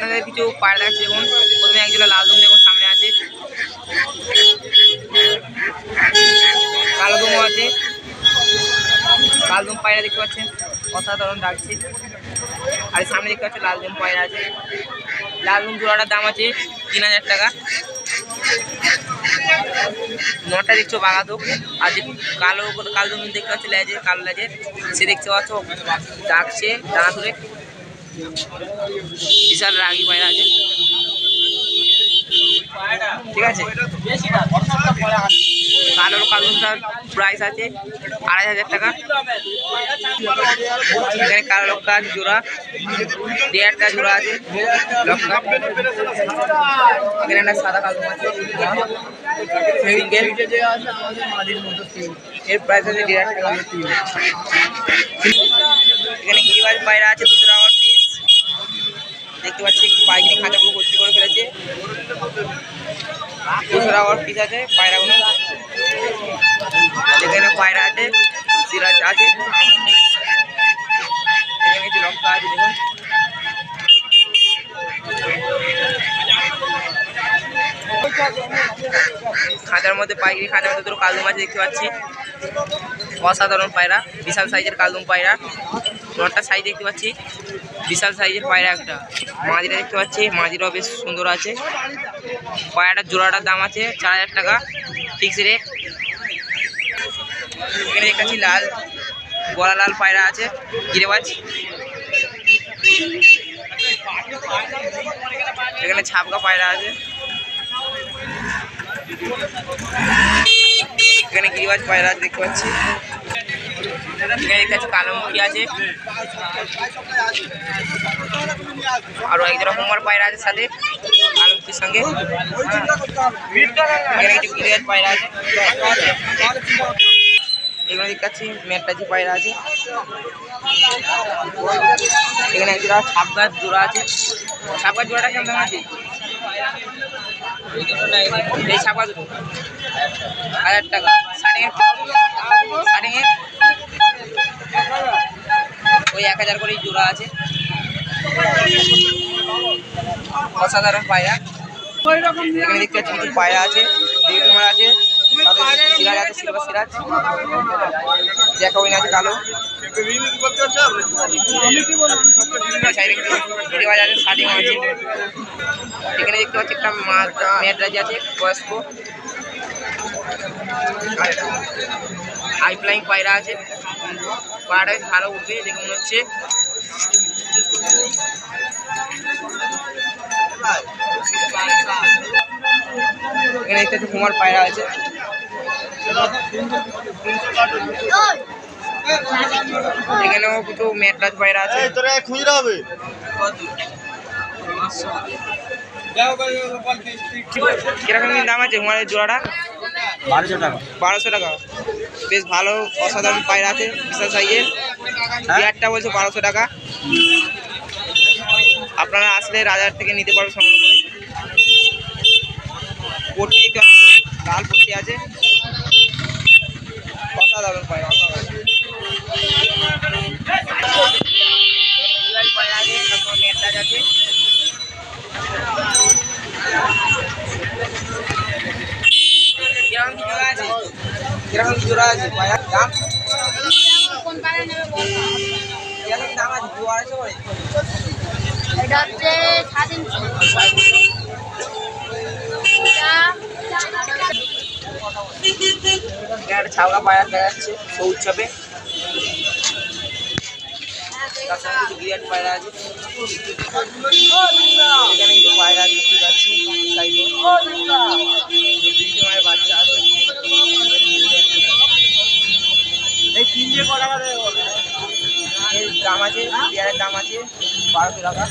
আপনাদের কিছু পায়রা দেখাচ্ছি। দেখুন প্রথমে একজোড়া লাল দুম দেখুন সামনে আছে, কালো দুমও আছে। লাল দুম পায়রা দেখতে পাচ্ছেন, অসাধারণ ডাকছে। আর সামনে দেখতে পাচ্ছেন লাল দুম পায়রা আছে। লাল দুম জোড়াটার দাম আছে 3000 টাকা। নটা দেখছো বাগাতো। আর যে কালো দুম দেখতে পাচ্ছ লেজে, কালো লেজে, সে দেখতে পাচ্ছ ডাকছে ডানা তুলে। বিশাল রাগি পায়রা আছে, ঠিক আছে। কালো দুমটার প্রাইস আছে 2500 টাকা। এখানে কালো লক্কা আছে জোড়া, 1.5টা জোড়া আছে লক্কা। এখানে একটা সাদা কালো দুম আছে, এর প্রাইস আছে 1.5 টাকা। এখানে গিরিবাজ পায়রা আছে 200 টাকা পিস, দেখতে পাচ্ছি পাইকারি খাঁচাগুলো ভর্তি করে ফেলেছে। 200 টাকা পিস আছে পায়রাগুলো। এখানে পায়রা আছে, সিরাজ আছে, এখানে কিছু লক্কা আছে দেখুন। খাঁচার মধ্যে পাইকারি খাঁচার মধ্যে দুটো কালদুম আছে দেখতে পাচ্ছি, অসাধারণ পায়রা, বিশাল সাইজের কালদুম পায়রা। নটা সাইজ দেখতে পাচ্ছি, বিশাল সাইজের পায়রা একটা। মাঝিটা দেখতে পাচ্ছি, মাঝিটাও বেশ সুন্দর আছে। পায়রাটার জোড়াটার দাম আছে 4000 টাকা ফিক্স রেট। এখানে দেখতে পাচ্ছি লাল গলা লাল পায়রা আছে গিরিবাজ। এখানে ছাপকা পায়রা আছে, এখানে গিরিবাজ পায়রা আছে দেখতে পাচ্ছি। এখানে দেখতে পাচ্ছি কালোমুখী আছে, আরো একজোড়া হোমার পায়রা আছে সাথে কালোমুখীর সঙ্গে। এখানে কিছু গিরিবাজ পায়রা আছে, এখানে দেখতে পাচ্ছি মেট্টাজি পায়রা আছে। এখানে একজোড়া ছাপগাছ জোড়া আছে। ছাপগাছ জোড়াটা কেমন দাম আছে? এই ছাপা দুটো 1000 টাকা। শার্টিংয়ের ওই 1000 করেই জোড়া আছে। অসাধারণ পায়রা। এখানে দেখতে পাচ্ছি কিছু পায়রা আছে, তোমার আছে সিরাজ আছে, সিলভার সিরাজ, জ্যাকোবিন আছে কালো। গিরিবাজ আছে, শার্টিং আছে। এখানে দেখতে পাচ্ছি একটা মেডরাজি আছে বয়স্ক। হাই ফ্লাইং পায়রা আছে, পায়রাটা বেশ ভালো উঠবে দেখে মনে হচ্ছে। এখানে দেখতে পাচ্ছি কুমার পায়রা আছে। এখানেও কিছু মেডরাজ পায়রা আছে। কিরকম দাম আছে কুমারের জোড়াটা? 1200 টাকা। বেশ ভালো অসাধারণ পায়রা আছে, বিশাল সাইজের। বিয়ারটা বলছে 1200 টাকা। আপনারা আসলে রাজার থেকে নিতে পারবেন সংগ্রহ করে। পট্টি লাল পট্টি আছে, অসাধারণ পায়রা, অসাধারণ পায়রা আছে। তারপর মেটরাজ আছে। কিরকম কি জোড়া আছে? কিরকম কি জোড়া আছে পায়রার দাম? কিরকম দাম আছে? 200-250 করে। এটা হচ্ছে 3.5 একটা ছাওয়া পায়রা দেখা যাচ্ছে উৎসবে। তার সঙ্গে কিছু বিরাট পায়রা আছে। এখানে কিছু পায়রা দেখতে পাচ্ছি সাইডে, মায়ের বাচ্চা আছে। এর দাম আছে, বিয়ারের দাম আছে 1200 টাকা।